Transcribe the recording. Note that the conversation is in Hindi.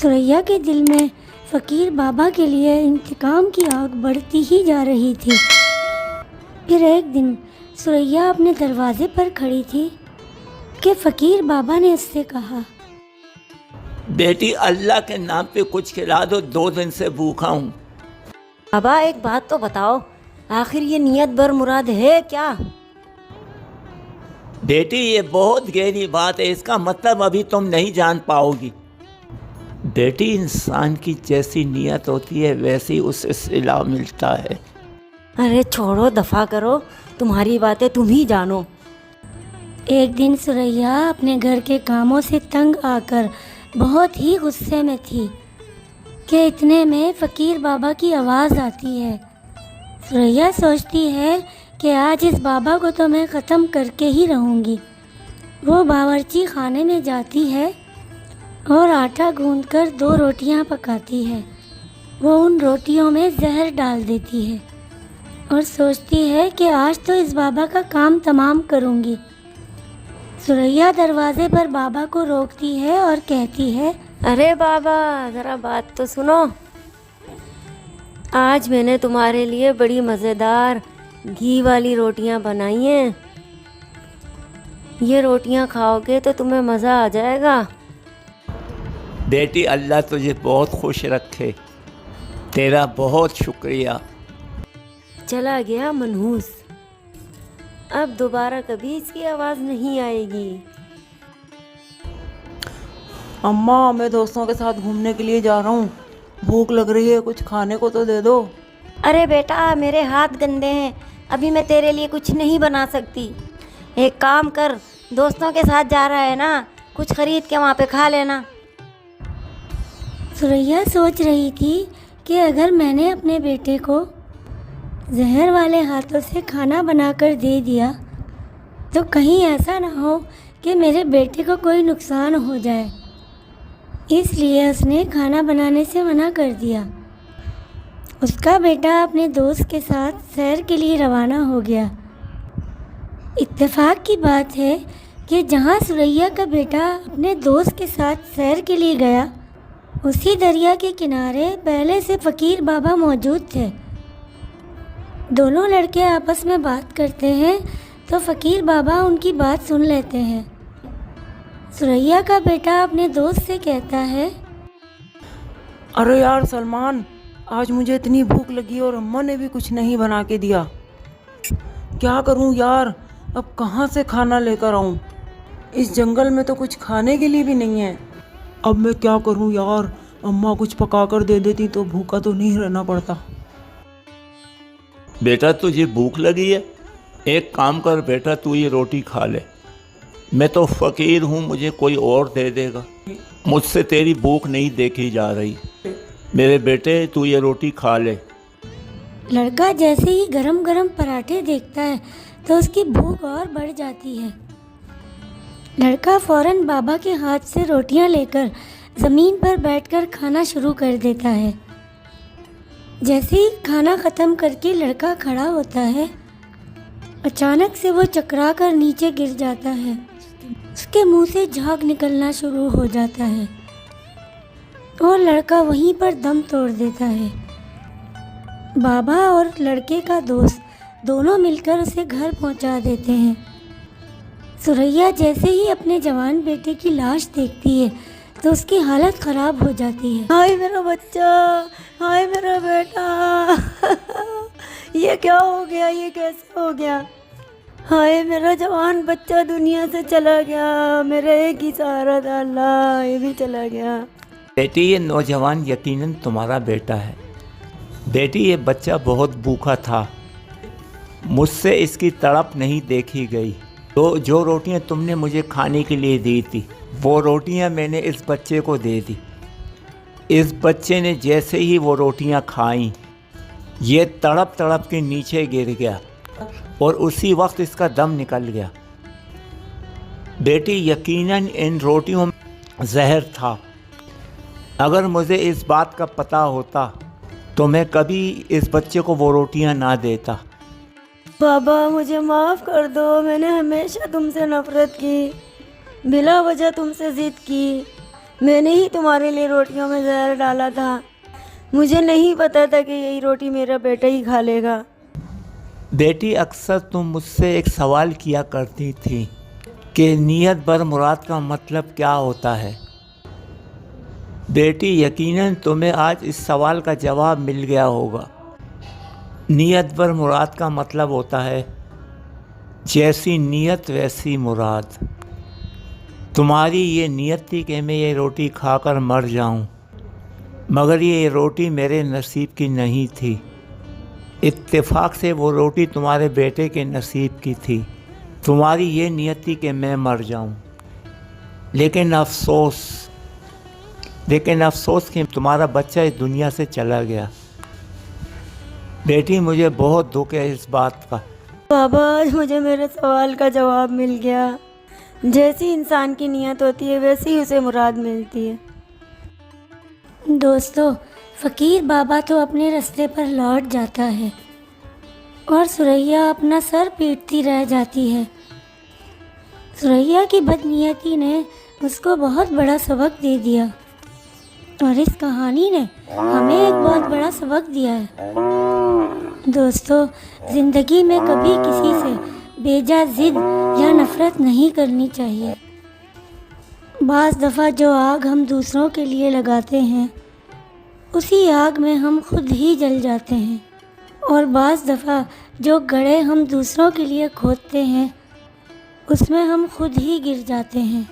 सुरैया के दिल में फ़कीर बाबा के लिए इंतकाम की आग बढ़ती ही जा रही थी। फिर एक दिन सुरैया अपने दरवाजे पर खड़ी थी कि फ़कीर बाबा ने उससे कहा, बेटी अल्लाह के नाम पे कुछ खिला दो, 2 दिन से भूखा हूँ। बाबा एक बात तो बताओ, आखिर ये नियत बर मुराद है क्या? बेटी ये बहुत गहरी बात है, इसका मतलब अभी तुम नहीं जान पाओगी। बेटी इंसान की जैसी नियत होती है वैसी उसे सिला मिलता है। अरे छोड़ो, दफ़ा करो, तुम्हारी बातें तुम ही जानो। एक दिन सुरैया अपने घर के कामों से तंग आकर बहुत ही गुस्से में थी कि इतने में फ़कीर बाबा की आवाज़ आती है। सुरैया सोचती है कि आज इस बाबा को तो मैं ख़त्म करके ही रहूँगी। वो बावर्ची खाने में जाती है और आटा गूंथकर 2 रोटियां पकाती है। वो उन रोटियों में जहर डाल देती है और सोचती है कि आज तो इस बाबा का काम तमाम करूँगी। सुरैया दरवाजे पर बाबा को रोकती है और कहती है, अरे बाबा ज़रा बात तो सुनो। आज मैंने तुम्हारे लिए बड़ी मज़ेदार घी वाली रोटियां बनाई हैं। ये रोटियां खाओगे तो तुम्हें मज़ा आ जाएगा। बेटी अल्लाह तुझे बहुत खुश रखे, तेरा बहुत शुक्रिया। चला गया मनहूस, अब दोबारा कभी इसकी आवाज़ नहीं आएगी। अम्मा मैं दोस्तों के साथ घूमने के लिए जा रहा हूँ, भूख लग रही है, कुछ खाने को तो दे दो। अरे बेटा मेरे हाथ गंदे हैं, अभी मैं तेरे लिए कुछ नहीं बना सकती। एक काम कर, दोस्तों के साथ जा रहा है ना, कुछ खरीद के वहाँ पे खा लेना। सुरैया सोच रही थी कि अगर मैंने अपने बेटे को जहर वाले हाथों से खाना बनाकर दे दिया तो कहीं ऐसा ना हो कि मेरे बेटे को कोई नुकसान हो जाए। इसलिए उसने खाना बनाने से मना कर दिया। उसका बेटा अपने दोस्त के साथ सैर के लिए रवाना हो गया। इत्तेफाक की बात है कि जहाँ सुरैया का बेटा अपने दोस्त के साथ सैर के लिए गया, उसी दरिया के किनारे पहले से फ़कीर बाबा मौजूद थे। दोनों लड़के आपस में बात करते हैं तो फ़कीर बाबा उनकी बात सुन लेते हैं। सुरैया का बेटा अपने दोस्त से कहता है, अरे यार सलमान, आज मुझे इतनी भूख लगी और अम्मा ने भी कुछ नहीं बना के दिया। क्या करूं यार, अब कहाँ से खाना लेकर आऊं? इस जंगल में तो कुछ खाने के लिए भी नहीं है। अब मैं क्या करूं यार, अम्मा कुछ पका कर दे देती तो भूखा तो नहीं रहना पड़ता। बेटा तुझे भूख लगी है, एक काम कर बेटा, तू ये रोटी खा ले। मैं तो फ़कीर हूँ, मुझे कोई और दे देगा, मुझसे तेरी भूख नहीं देखी जा रही। मेरे बेटे तू ये रोटी खा ले। लड़का जैसे ही गरम गरम पराठे देखता है तो उसकी भूख और बढ़ जाती है। लड़का फ़ौरन बाबा के हाथ से रोटियां लेकर ज़मीन पर बैठकर खाना शुरू कर देता है। जैसे ही खाना ख़त्म करके लड़का खड़ा होता है, अचानक से वो चकरा कर नीचे गिर जाता है। उसके मुंह से झाग निकलना शुरू हो जाता है और लड़का वहीं पर दम तोड़ देता है। बाबा और लड़के का दोस्त दोनों मिलकर उसे घर पहुंचा देते हैं। सुरैया जैसे ही अपने जवान बेटे की लाश देखती है तो उसकी हालत ख़राब हो जाती है। हाय मेरा बच्चा, हाय मेरा बेटा, ये क्या हो गया, ये कैसे हो गया? हाय मेरा जवान बच्चा दुनिया से चला गया, मेरा एक ही सहारा था अल्लाह, ये भी चला गया। बेटी ये नौजवान यकीनन तुम्हारा बेटा है। बेटी ये बच्चा बहुत भूखा था, मुझसे इसकी तड़प नहीं देखी गई। तो जो रोटियां तुमने मुझे खाने के लिए दी थी वो रोटियां मैंने इस बच्चे को दे दी। इस बच्चे ने जैसे ही वो रोटियां खाईं, ये तड़प तड़प के नीचे गिर गया और उसी वक्त इसका दम निकल गया। बेटी यकीनन इन रोटियों में जहर था। अगर मुझे इस बात का पता होता तो मैं कभी इस बच्चे को वो रोटियां ना देता। बाबा मुझे माफ़ कर दो, मैंने हमेशा तुमसे नफ़रत की, बिला वजह तुमसे ज़िद की। मैंने ही तुम्हारे लिए रोटियों में जहर डाला था। मुझे नहीं पता था कि यही रोटी मेरा बेटा ही खा लेगा। बेटी, अक्सर तुम मुझसे एक सवाल किया करती थी कि नियत बर मुराद का मतलब क्या होता है। बेटी, यकीनन तुम्हें आज इस सवाल का जवाब मिल गया होगा। नियत बर मुराद का मतलब होता है जैसी नियत वैसी मुराद। तुम्हारी ये नियत थी कि मैं ये रोटी खाकर मर जाऊं, मगर ये रोटी मेरे नसीब की नहीं थी। इत्तेफाक से वो रोटी तुम्हारे बेटे के नसीब की थी। तुम्हारी ये नियत थी कि मैं मर जाऊं, लेकिन अफसोस कि तुम्हारा बच्चा इस दुनिया से चला गया। बेटी, मुझे बहुत दुख है इस बात का। बाबा, आज मुझे मेरे सवाल का जवाब मिल गया। जैसी इंसान की नियत होती है वैसी ही उसे मुराद मिलती है। दोस्तों, फ़कीर बाबा तो अपने रास्ते पर लौट जाता है और सुरैया अपना सर पीटती रह जाती है। सुरैया की बदनीयती ने उसको बहुत बड़ा सबक दे दिया और इस कहानी ने हमें एक बहुत बड़ा सबक दिया है। दोस्तों, ज़िंदगी में कभी किसी से बेजा ज़िद या नफ़रत नहीं करनी चाहिए। बाज़ दफ़ा जो आग हम दूसरों के लिए लगाते हैं उसी आग में हम खुद ही जल जाते हैं, और बाज़ दफ़ा जो गड्ढे हम दूसरों के लिए खोदते हैं उसमें हम खुद ही गिर जाते हैं।